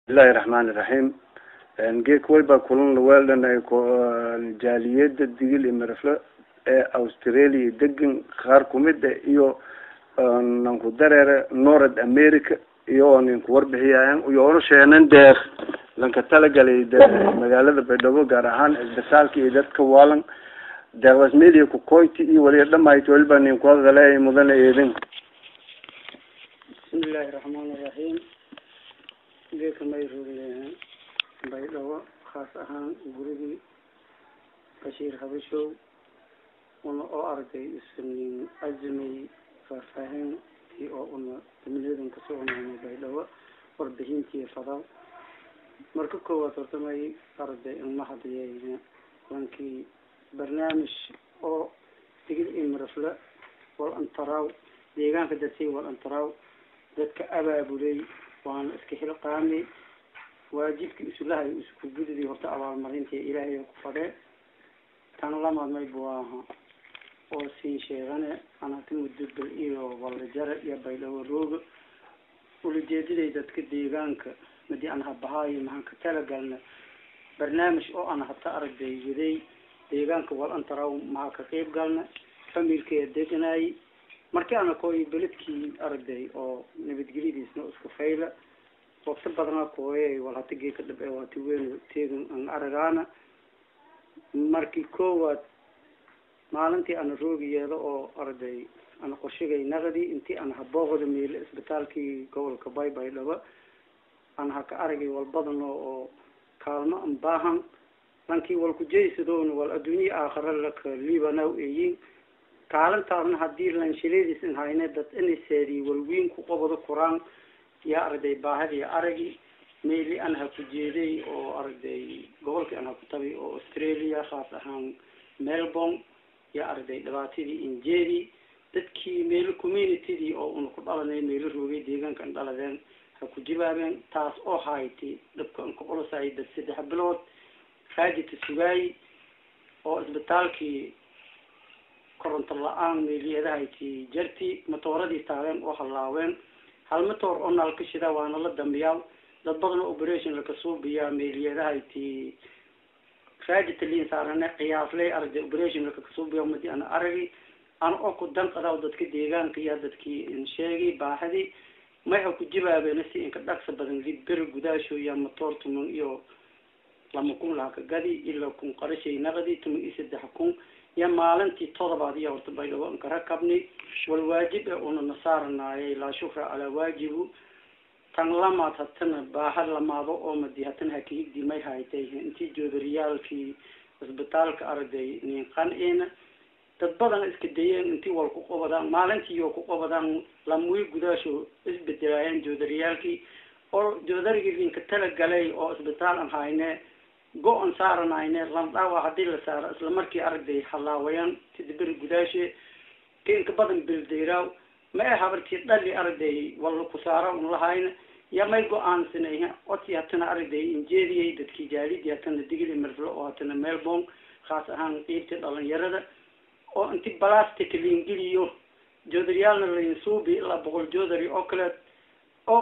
بسم الله الرحمن الرحيم. نجيك ويبا كلون والدنا الجالية الدجيل إمرفلا أستراليا دجن خاركوميدا إيو نقدر نورد أمريكا إيو نقور بهيان ويورو شيئا داخ لأن كتلاقى لي مجال هذا بدو جارهان البسال كي إذا كوالن دعوة ميلي كوكويتي إيو ولي لما يتولبا نقول غلاي مدن إيدين. بسم الله الرحمن الرحيم. جيك ما يرولي بيدوا خاصة جوري بشير حبشو وأنا أرتي اسمي أزمي ففهم في أنا تمليدن كسونا من بيدوا وردهين في فضاء مركبكوا وترتمي أرتي المحضية لانكي برنامج أو تجد إمرفلا والأنتراو ديجان كدتي والأنتراو ذاتك أبا بولي وأنا أسكحل قامي واجبك إسلاه إسكو جدي ورتا على المرينة إلهي وكفره كان الله ما يبواها وسين شيئا أنا تمد بالإيو والرجال يبيله الروج والجديد إذا تكديجانك مدي أنا هبهاي مهانك تلقلنا برنامج أو أنا حتى أرد جدي ديجانك والأنتراو معك قيب قالنا فميلك يدقناي markii aan kooy beledkii arday oo nabad gelidiisna isku fayla waqti badan kooyay wala tagey ka dab ee waati weyn teegan aan aragana markii koowaad maalintii aan roogiyeedo oo arday aan qorshigay naqdi intii aan habooqdo meel isbitaalkii gobolka Baybay laba aan ka aragay wal badan oo kaalmo aan baahan lankii wal ku jeeysadoo wal adduunyo aakhira la liibanaw eeyin kaalintaasna haddii lan shilidiis in hayne dad inay seedi walwiin ku qabado Quraan ya arday baahadi aragi meeli aan ha ku jeeday oo arday gobolka aan ku tabi oo Australia khaas ahaan Melbourne ya arday dhawaatidii injeeri dadkii meel community oo uu ku dhalanay meel roogay deegaanka aan dhaladeen ha ku jibaabeen taas oo hayti dadkan ku qolasay dad 3 bilood faajid sugay oo isbitaalkii koronto la'aan meeliyadahayti jarti matooradii taagan oo halaaween hal matoor oo nalka shida waana la dambiyaa dad badan operation la ka soo biyaa meeliyadahayti faajid liin saarana qiyaaflay arday operation la ka soo biyaa madi ana aragi aan oo ku dan qadaw dadka deegaanka iyo dadkii in sheegay baahadi ma ha ku jibaabeen si in ka dhaqso badan lid bir gudaasho iyo matoor tuman iyo lama kun la ka gadi illa kun qarashay naqdi tuman isda xukun يا مالنتي طلبات يا ورتباي لو انك ركبني والواجب ان نصارنا لا شكر على واجبه تن لما تتنا باهر لما او مديهتنا كيد دي ماي هايتي انتي جودريال في اسبيتالك اردي نين قنين تبدل اسكديين انتي والكو قبدان مالنتي يو كو قبدان لموي غداشو اسبيتالاين جودريالكي او جودريغي لين كتلغلي او اسبيتال ان هاينه go on saarnayne landaawa hadii la saaro isla markii arday xalaawayaan tidbir gudaashe keen ka badan bildeeraw ma habartii dhali arday wal ku saaro lahayn ya may go aan sinayha oti hatana arday injeediyay dadkii jaalidii hatana digil marflo oo hatana Melbourne khaas ahaan qeybta dhalinyarada oo inti plastic liingiliyo joodriyaalna la insuubi ila boqol joodari oo kale oo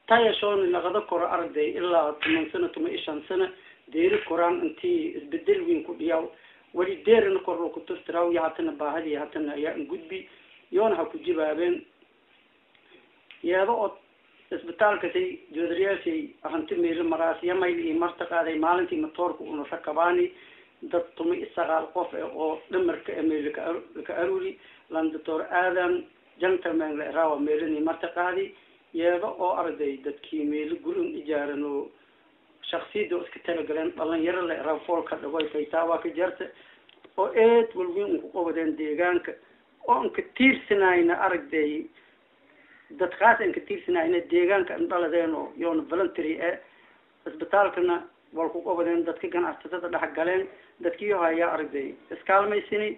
tayashoon laqada koro arday ilaa 8 sano 15 sano deeri Quraan intii isbedel weyn ku dhiyaw wali deerna koro ku tirtiraw yaatana baahadi yaatana ayaa gudbi yoona ha ku jibaabeen iyadoo isbitaalka say joodriyaashay ahanti meel maraasiya mayli martaqaaday maalintii matoorku uu rakabaani dad tumi isagaal qof oo dhimarka Ameerika ka aruri lan doctor Adam gentleman la raawa meelni martaqaadi iyadoo arday dadkii meel gurin ijaarano shakhsiyada iska talagaleen dhalinyaro la raafoolka dhaway faytaawa ka jarta oo eed walweyn ku qabadeen deegaanka oo ka tiirsanayna arday dad qaatan ka tiirsanayna deegaanka dhaladeen oo yoon voluntary isbitaalkana wal ku qabadeen dadka ganacsatada dhax galeen dadkii haya arday iskaalmaysini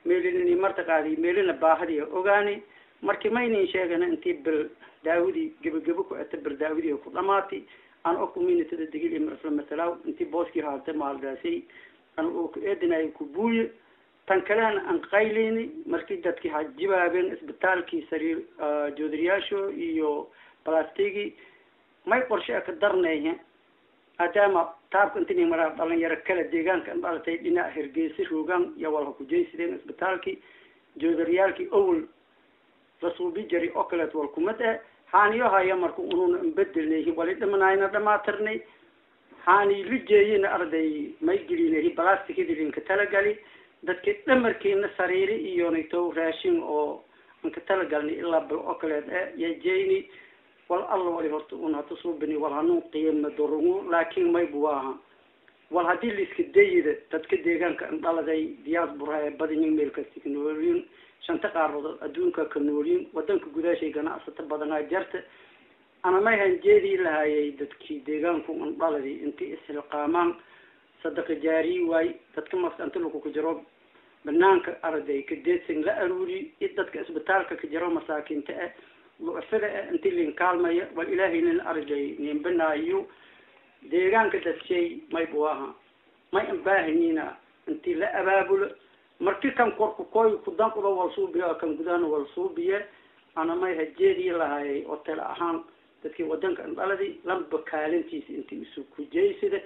meelini martaqaadi meelina baahadi ogaani markii maynii sheegana intii bil daawidi gabagabo ku atabir daawidi ku dhamaatay aan oo community digil imrasla masalaw intii booski haatay maalgaasay aan oo ku eedinay ku buuy tan kaleena aan qaylini markii dadkii hajibaabeen isbitaalkii sariir joodriyaasho iyo plastiki may qorshe ka darnayna adama taabka intii maraa dhalinyaro kala deegaanka dhalatay dhinaca Hargeysa roogan iyo wal ku jeeysideen isbitaalkii joodariyaalkii awal rasuubi jari oo kale wal kumada haaniyo haya markuu uu bedelnay wali dhamanayna dhamaatirnay haani lijeeyina arday may gelinay plastikadii ka talagali dadka dhamarkeena sariiri iyo nayto raashin oo anka talagalnay ilaa bil oo kale ya jeeyni wal alla wali horta una tusubni wal hanu qiimo dorungu laakiin may buwaha wal hadii la iska dayida dadka deegaanka dhaladay diaspora badin meel ka tiknoolin shanta qaarado adduunka ka noolin wadanka gudaashay ganacsato badan ay jarta ana ma hanjeedi lahaayay dadkii deegaanku dhaladay intii isxilqaamaan sadaqa jaari way dadka maanta lagu ku jiro banaanka arday ka deedsan la aruuri dadka isbitaalka ka jiro masaakiinta وفدا أنت اللي نكالمية والإلهي للأرجي نبنايو ديران كده شيء ما يبواها ما ينباهنينا أنت لا أبابل مركي كان كوركو كوي قدام قدام والصوبيا كان قدام والصوبيا أنا ما يهجيري لهاي أوتيل أهان تذكي ودنك أن بلدي لم بكالنتيس أنت مسوكو جيسده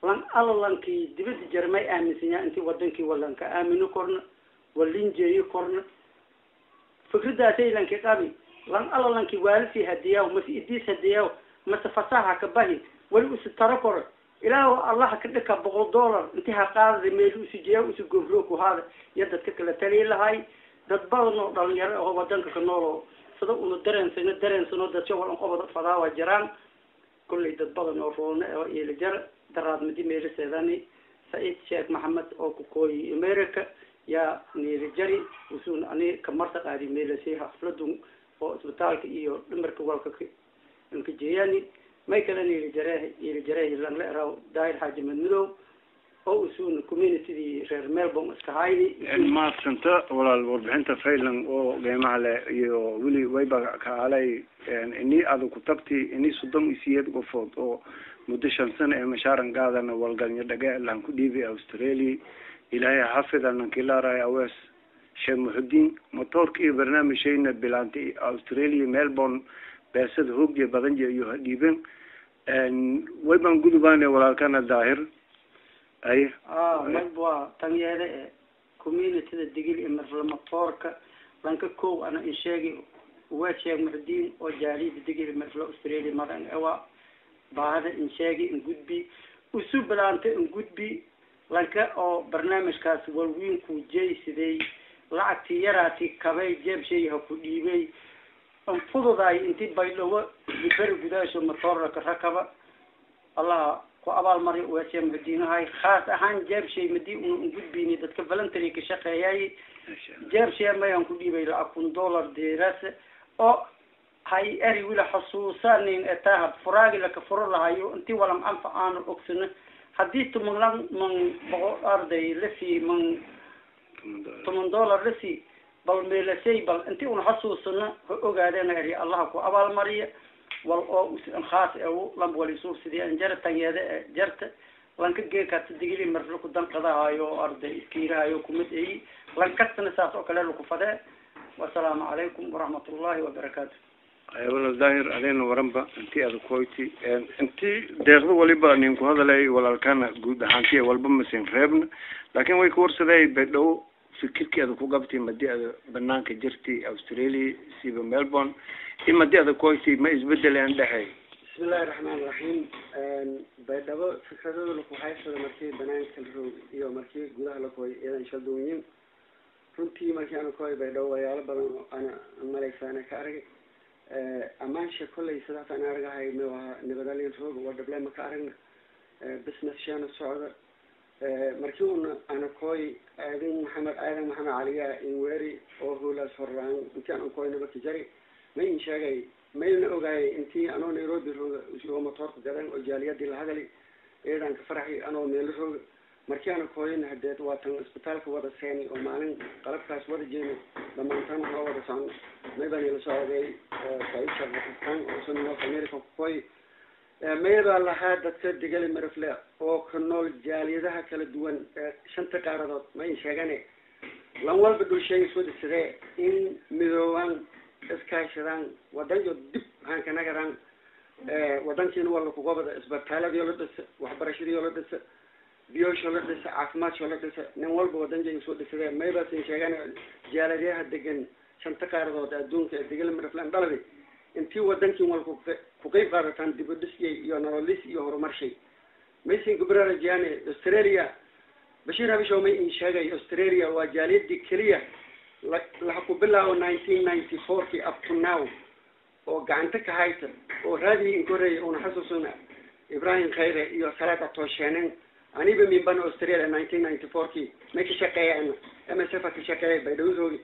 لان الله لانكي دبت جرمي آمنسينا أنت ودنكي ولانك آمنو كورن واللين جيي كورن فكرة شيء لانك قابي لان الله لانك والفي هدية وما في إديس هدية ما تفصاها كباهي ولو ستركور إلى الله كدك $100 انتها قاضي ميلو سجيا وسجوفلوك وهذا يدك كلا تلي لهاي دبلنا ضل هو ودنك كنولو صدق ندرن سنة دشوا الأنقبض فضاء وجيران كل دبلنا وفونا إلى جر دراد مدي ميرس ثاني سعيد شيخ محمد أو كوي أمريكا يا نيرجري وسون أنا كمرتق هذه ميلسيها فلدون أو اسبتالك إيو لمرك والك إنك جياني ما يكلني نيرجري لان لا راو داير حاجة من ملو أو سون كوميونيتي دي غير ملبون اسكهايني ما سنتا ولا الوربحنتا فعلا أو جماعة يو ولي ويبا كعلي يعني إني أذو كتبتي إني صدام إسياد قفوت أو مدشان سنة مشارن قاعدنا والقنية دقاء لان كدي في أستراليا إلهي حافظ أن كلا رأي أوس شيء محدين مطوركي برنامج شيء بلانتي أستراليا ملبون بأسد هوجي بدنجي يهديبن ويبان قدباني ولا كان الظاهر أي ملبوا تنيا كوميونيتي الدقيق إمر المطورك لانك كو أنا إنشاقي واشياء محدين وجاري الدقيق إمر أستراليا مرة أوا بعد إنشاقي إنقود بي وسو بلانتي إنقود بي لانك أو برنامج كاس والوين كو جاي سدي لعتي يراتي كبي جاب شيء هكودي بي انفضوا ذاي انتي بايلوا بفرق قداش المطار كركبة الله كو أبال مري واسيا مدينة هاي خاص أهان جاب شيء مدي ونقول بيني تتكفلن تريك شقة هاي جاب شيء ما ينقودي بي لأكون $1 دراسة أو هاي أري ولا حصوصا نين اتاها فراغي لك فرر لهايو انتي ولم أنفع آن الأكسنة حديث من أرضي لسي من $8 لسي بل ميلسي بل انتي ونحصوصنا وقادنا هري الله كو أبال مريا والأو خاص أو لم وليسور سيدي أنجرت تنيا جرت لانك جيكا تدقيلي مرفلوك الدن قضاها يو أرضي إسكيرها يو كمد إيه لانك تنساس وكلالك فدا والسلام عليكم ورحمة الله وبركاته أيوة الظاهر علينا ورنبا أنتي هذا كويتي أنتي داخل وليبا نينكو هذا لي ولا كان جود حنتي والبمسين رابنا لكن ويكورس ذي بدو فكرك هذا كوجبتي مدي هذا بنانك جرتي أستراليا سيب ملبون إما دي هذا كويتي ما يزبدل عنده هاي بسم الله الرحمن الرحيم بدو فكرة لكو حيث مركي بنانك الروج يوم مركي جودها لكو إذا شدونين runtii markii aan ku haybaydo wayaalo badan ana maleysana ka arag amaansha kulay sidaas aan aragahay nabadalyo roog wada blame ka aragna business shana socda markii aan kooy aadan maxamed caliya in weeri oo hulaas horaan intii aan kooy nabad jari ma in sheegay mayna ogaay intii anoo Nairobi roog motorka gadan oo jaaliyadii la hadalay eedan ka faraxay anoo meel roog markii aan kooyin hadeed waatan isbitaalka wada seen oo maalin qalabkaas wada jeeno dhamaantaan waxa wada saan meedan la socday sayidka Pakistan oo soo North America kooy meeda la hada dadka marfle oo kanool jaaliyadaha kala duwan shanta qaaradood ma in sheegane lan walba dul shay soo disay in midooban iskaashadaan wadanyo dib aan ka nagaraan ودانتين والله كوبا إسبتالة يلا بس وحبرشري يلا بس بيوش يلا بس عفمات يلا بس نوال بودانجي يسود السبب ما يبغى تنشجعنا جالريها دقن شن تقارض الدون كدقل من الفلان بلدي انتي ودانتين والله كوكيف قارتان دبدسي يوناليس يهرمرشي ميسين كبرى رجاني أستراليا بشير هذا شو ما إنشاء أستراليا وجاليد دي كلية لحقوا بالله 1994 up to now وقعنتك هايتر وهذه إنكوري ونحسسنا إبراهيم خيري يو ثلاثة توشينين أنا بمن بنو أستراليا 1994 ما كشقية أنا أما سفة كشقية بيدوزوي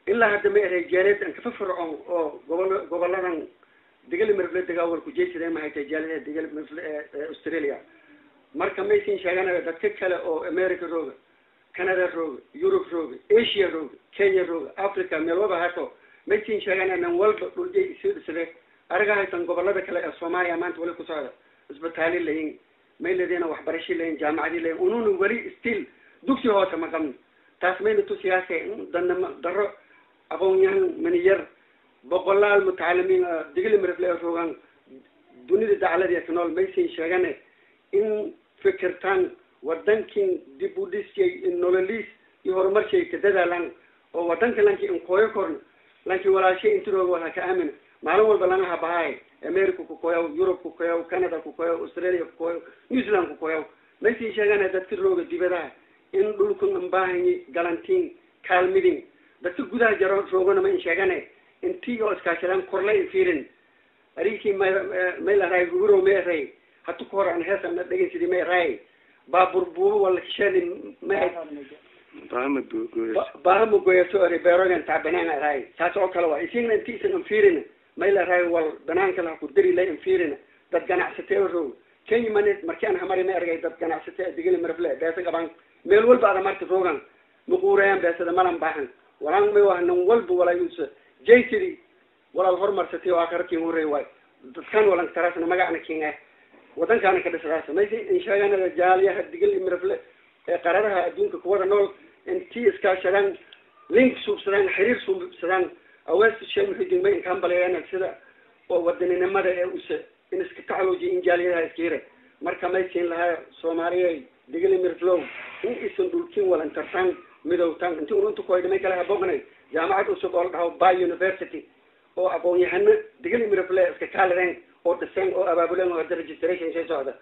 إلا هذا ما رجاليد أن كفرعون أو قبلنا دقل مرفلت دقاول كجيش ده هاي تجاليد دقل مرفلت أستراليا marka maysin sheegana dadka kale oo America rooga Canada rooga Europe rooga Asia rooga Kenya rooga Africa meelwaba hato maysin sheegana nan walba dhuljay sidoo araga haytan gobolada kale ee Soomaaliya maanta wali ku socda isbitaal leeyin meeladina waxbarasho leeyin jaamacad leeyin ununu wali still dugsi hoose ma qabno taas meel tu siyaasay daro aqoonyahan maniyar boqolaal mutaalimiin digil mirfle roogan dunida dacalada ee nool maysin sheegana in fikirtan wadankin dibudisay in nololis iyo horumarkay ka dadaalan oo wadanka lanki in qooyo korn lanki walaashay intuu wada ka aamin maalin walba lana habahay America ku qooyo Europe ku qooyo Canada ku qooyo Australia ku qooyo New Zealand ku qooyo maysi sheegana dadka rooga dibadaha in dhulku ambaahanyi galantiin kaalmidin dadka gudaha jaro roogana ma sheegana intii oo iskaashadan korlay fiirin ariki meel ay guro meeray hatu koran heesan dhagin sidii may raay baabur buur wala kishani ma bahamu goyato ribeerogan taabanana raay taas oo kale waa isin intii isan fiirin may la raay wal banaanka la ku diri la fiirin dad ganacsatay oo kenya manet markaan hamari ma argay dad ganacsatay digil marfle beesa gaban meel walba ada marti roogan muqurayaan beesada malan baahan walaan may waa nan walba wala yuusa jeysiri wala hormarsatay oo akarkii horay way dadkan wala tarasna magacna keenay wadan kana ka dhashaasa maysi in sheegana jaaliyaha digil imrafle ee qaradaha adduunka kuwada nool intii iskaashadan link subsadan xiriir subsadan awaas shay muhiim ma in kan baleeyana sida oo wadaninimada ee in iska tacalooji in jaaliyaha iskiire marka maysi laha Soomaaliyeed digil imrafle in isan dhulkin wala tartan midowtan intii urunta ku ay kala boqnay jaamacad cusub oo dhaw Bay University oo aqoon-yahano digil imrafle iska kaaleen oo dhiseen oo abaabuleen oo registration shay socda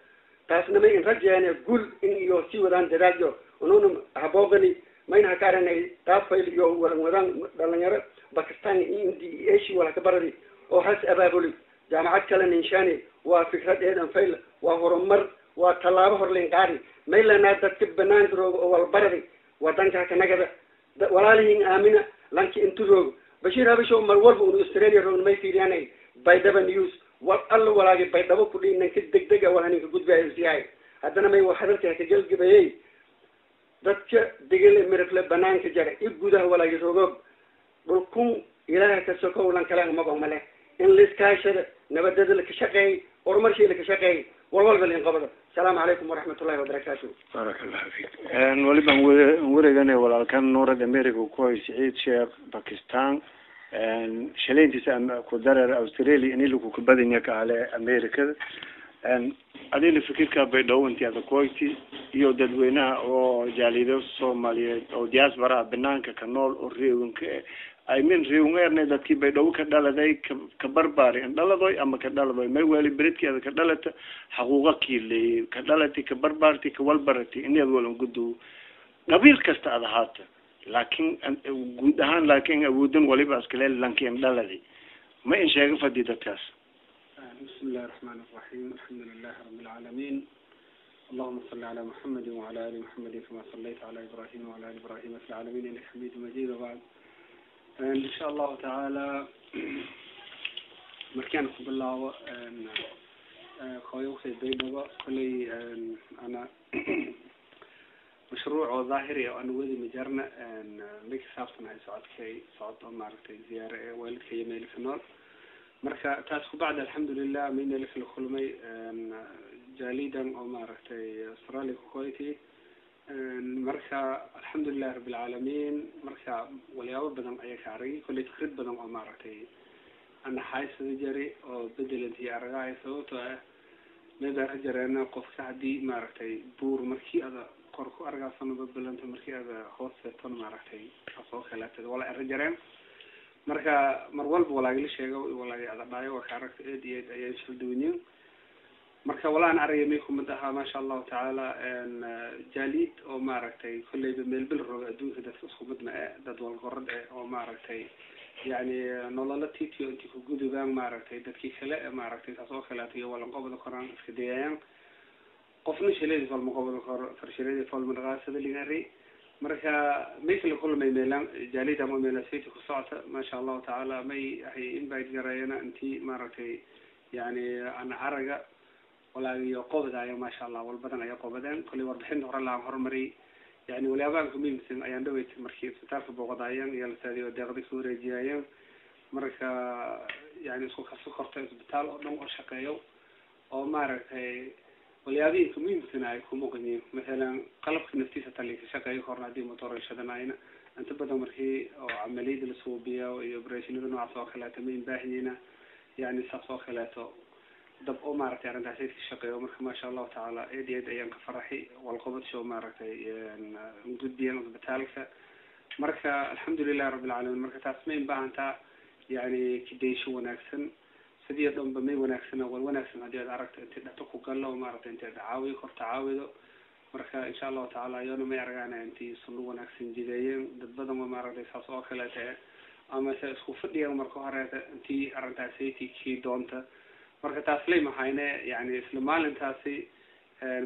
taasna ma in rajayna gul in iyo si wadaan dadaalyo ununu habogani mayna kaaranay taafayl iyo wadan dhalinyaro Pakistan India Asia wala ka baradi oo has abaabuli jaamacad kale ninshaani waa fikrad eedan fayl waa horumar waa talaabo horleen qaari meelana dadka banaan roogo oo wal baradi wadanka kanagada walaalihiin aamina lanki intu roogo bashir habasho mar walba uu Australia roogo may fiiriyaan baydaba news والله ولا جي بيدبو كلين نك دق ولا نك جود بيا زياي هذا ما يوحدك كجل جبهي ذاتك دقل مرفل بنان كجرا يجوده ولا يزوج بلكم إلى كسكو ولا كلام ما بعمله إن لسكاشر نبدأ لك شقي ورمرشي لك شقي والله بالإنقاذ السلام عليكم ورحمة الله وبركاته بارك الله فيك نولي بنورجنا ولا كان نور أمريكا كويس عيد شيخ باكستان شلينتي كودر أستراليا إني لو كبدينك على أمريكا أدي الفكرة بيدو أنت هذا كويتي يو ددوينا أو جاليدو الصومالية أو دياسبرا بنانك كنول أوريونك أي من ريونير ندت كي بيدو كدالة ذي كبرباري كدالة ذي أما كدالة ذي ما يوالي بريتك هذا كدالة حقوقك اللي كدالة كبربارتي كوالبرتي إني أقولهم قدو قبيل كست هذا هاته لكن جودهان لكن أودن ولي بأسكال لكن دلدي ما إن شاء الله فدي دكاس. بسم الله الرحمن الرحيم الحمد لله رب العالمين اللهم صل على محمد وعلى آل محمد كما صليت على إبراهيم وعلى آل إبراهيم في العالمين إنك حميد مجيد. وبعد إن شاء الله تعالى مركانكم بالله خويوخي بينما كلي أنا مشروع ظاهري أنا ودي مجرنا أن ميك سافنا سعد كي سعد معرفتي زيارة والد كي يميل في النار مركا تاسخو بعد الحمد لله من اللي في الخلمي جاليدا أو معرفتي أستراليا كويتي مركا الحمد لله رب العالمين مركا وليابا بدن أي كاري كل تخرج بدن أو معرفتي أنا حايس جري أو بدل أنتي أرجعي سوته ما بحجرنا قف سعدي معركتي بور مركي هذا قرق أرجع صنو بدل أنت مركي هذا خاص تون معركتي أصلا خلات ولا أرجعين مركا مرول ولا قليش شيء ولا هذا باي وكاركت إدي أيش الدنيا مركا ولا أنا أري ميكم مدها ما شاء الله تعالى إن جاليد أو معركتي كل بميل بالرجع دون كده تسخو بدنا دد والقرد أو معركتي يعني نولالتي تيو أنتي كوجود بان معركتي دكي خلاء معركتي تصور خلاتي ولا مقابل القرآن في ديان قفنا شليد في المقابل القرآن فرشليد في المدرسة اللي نري مركا مثل كل ما يميلان جاليد أمام ملاسيتي كصعته ما شاء الله تعالى ما هي إن بعد جرينا أنتي معركتي يعني أنا عرقة ولا يقبض عليه ما شاء الله والبدن يقبضان كل وضحين هر الله هرمري يعني ولا أبغاكم يمكن أيام دويت مركز تعرف بوضعيان يلا سادي وداغدي سوري جايين مركا يعني سكرت إسبتال أو نوع شقيو أو مركا ولا أبغاكم يمكن أيكم مغني مثلا قلبك نفتيسة اللي في شقيو خرنا دي موتور الشدناينا أنت بدأ مركي أو عملية الصوبية ويبريشن إنه عصا خلاته مين باهينا يعني صفا خلاته دب أو معركة عند عسير الشقي ومرك ما شاء الله تعالى إيدي أيام كفرحي والقبض شو معركة نجد بيان بتالكة مركة الحمد لله رب العالمين مركة تسمين بقى أنت يعني كديش وناكسن سدية دم بمي وناكسن أول وناكسن هذه عركة أنت تقو قلة ومعركة أنت تعاوي خر تعاوي مركة إن شاء الله تعالى يوم ما يرجعنا أنت صلوا وناكسن جديين دبضا ومعركة ساسوا خلاته أما سأسخف دي ومركة هرات أنت أرنت عسيتي كي دونته marka taas leeyahay yani isla maalintaasi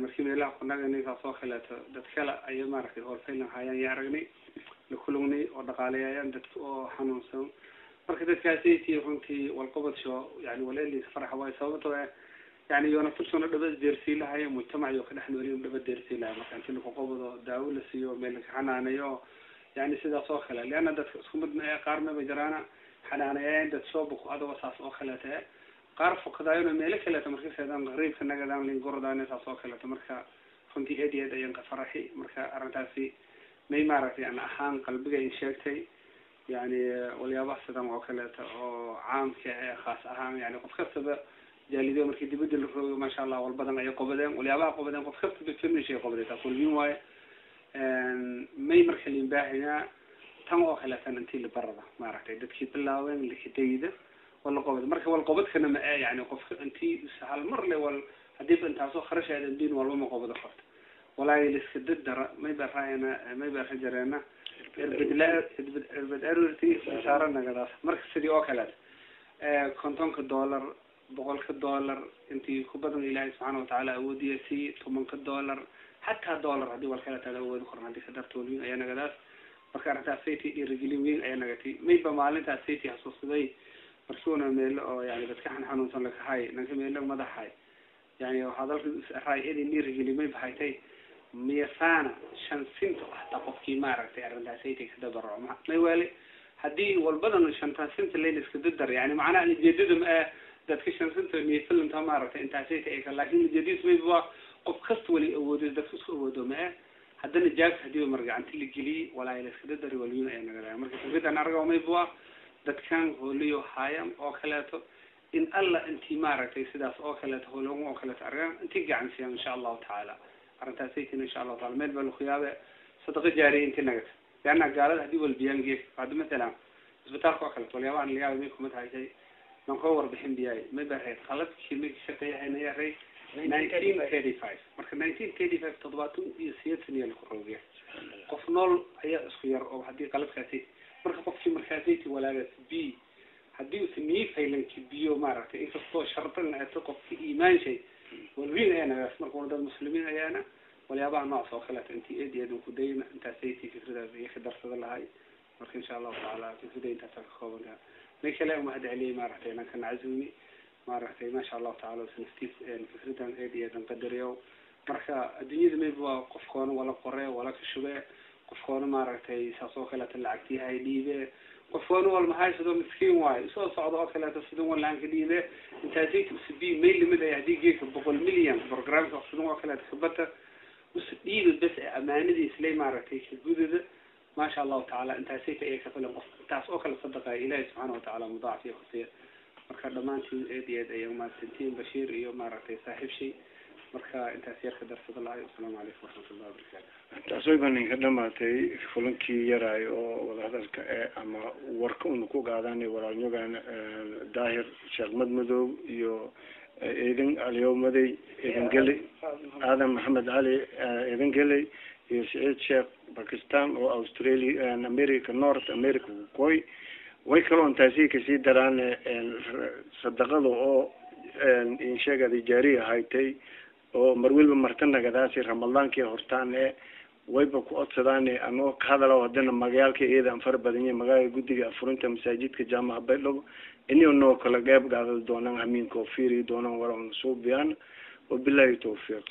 markii meelaha qonagani ka soo khalato dad kale ay maaragtay horfaylan hayaan yaaragnay la kulunay oo dhaqaaleeyaan dadka oo xanuunsan marka dadkaasi tii runtii walqabad soo yani walaali farax way sababtoo yani yoona fursad dhabad deersi lahaay mujtamac iyo ka dhaxnoolin dhabad deersi lahaay marka intii lagu qabado daawo la siiyo meel ka xanaanayo yani sida soo khala leena dadka isku midna qaar ma bajaraana xanaanayeen dad soo buq adoo saas oo khalata قارف قضايا ملك لا تمركز هذا غريب في النجدة من الجردان تصاق لا تمركها كنتي هدي هذا ينقى فرحي مركها أرنتاسي ما يمارس أنا أحان قلبي إنشاكتي يعني وليا بحث دم عقلات أو عام كخاص أهم يعني قد خفت جالي دوم كده بدل ما شاء الله والبدن يقبضان وليا بقى قبضان قد خفت بكل شيء قبضان تقول مين واي ما يمرك اللي باهنا تم عقلات أنتي اللي برا ما راح تقدر كيف باللاوين اللي كتيده ولا قبض مركب والقبض كنا ما يعني قف أنتي سهل مرة ولا هديب أنت عصو خرج على الدين ولا ما قبض خرج ولا يلسكت الدر ما يبقى ما يبقى خجرنا البدء شارنا كذا مركز سدي أكلات كنتم كدولار بقول كدولار أنتي خبرنا الله سبحانه وتعالى ودي سي ثم كدولار حتى الدولار هذي والكلات هذا هو ذكر عندي خدر تولين أيانا كذا فكرت أسيتي الرجلين أيانا كذي ما يبقى معلن أسيتي حسوس ذي مرسونا ميل أو يعني بتكحن حنون صار لك هاي نكمل ميل لك ماذا هاي يعني وحضرت الرأي إذا نير رجلي ما بحيتي 100 سنة شن سنت حتى قفكي مارك تعرف ده سيتك هذا برا ما يوالي هدي والبدن شن سنت اللي نسكت يعني معناه إن جديد ما ده كشن سنت ميفلم تمارك أنت سيتك لكن الجديد ما يبغى قف خست ولي أود ده خست أود ما هذا الجاك هدي ومرجع أنت اللي جلي ولا يلسكت ده يوليون أنا مرجع تبغى أنا أرجع ما يبغى dadkan holiyo hayam oo kaleeto in alla intii maaragtay sidaas oo kaleeto holoon oo kaleeto argan intii gacan siiyaan insha Allah taala arintaasay insha Allah taala meel bal khiyaaba sadaqa jaariye intii nagad yaana gaalada hadii wal biyaan geef qad mesela isbitaalka oo kaleeto waliyaabaan liyaab mid kuma tahay man ko warbixin biyay ma baahay qalabkii mid shaqeeyay yahay 1935 marka 1935 toddobaatan iyo 8 sano la qoroobiya qof nool ayaa isku yar oo hadii qalabkaasi marka qofkii markaasaytii walaaga bi hadii uu sameeyay faylanki biyo maaragtay in kastoo shartan ay qofkii iimaan shay walwiin ayana markuu dad muslimiin ayana waliyaba nooc soo kala intii eediyadu ku dayna inta sayti fikradaas iyo khidarsada lahay marka insha Allah taala fikradaynta ta koobanka meesha ma hada ali maaragtay anka naczuuni maaragtay ma sha Allah taala sinstiis fikradan eediyadan qadariyo marka adduunyada ma baa qofkoon wala qorey wala ka shubay qofkoon maaragtay saasoo kala lacagtii hay dhiibe qofkoon wal maxay sidoo miskiin waay soo socdo oo kala sidoo wala aan ka dhiibe intaasay tusbii meel limid ay hadii geek 100 milyan barnaamijka sidoo oo kala xubata usdiido bas amaanadii islay maaragtay gudada ما شاء الله تعالى انت سيت ايه كفل taas oo kala sadaqa ilaahay subhanahu wa ta'ala mudaaf iyo khasiir marka dhamaantiin aad iyo aad ayaan mahadsantiin Bashiir iyo maaragtay saaxiibshay marka intaas yar ka darsada lahayd assalaamu calaykum waraxmatullahi wabarakaatuh taasoo baan ka dhamaatay fulankii yaraay oo wada hadalka ama warka uu ku qaadanay walaalnyogan daahir sheekh madmadow iyo eedan aliyowmaday eedan gali Adam Maxamed Ali eedan gali iyo Saeed Sheekh Pakistan oo Australia and America North America koy way kaloo intaasi ka sii daraan sadaqada oo in sheegada jaariya haytay oo marwilba martanagadaasi ramadaankii hortaan wayba ku codsadaan anoo ka hadalo wadana magaalka eedan far badan yahay magaalada gudiga afurinta masaajidka jaamaca Baydhabo inuu noo kala qayb qaadan doonaan amiin ko fiiri doonaan waran soo biyaan wabillahi tawfiiq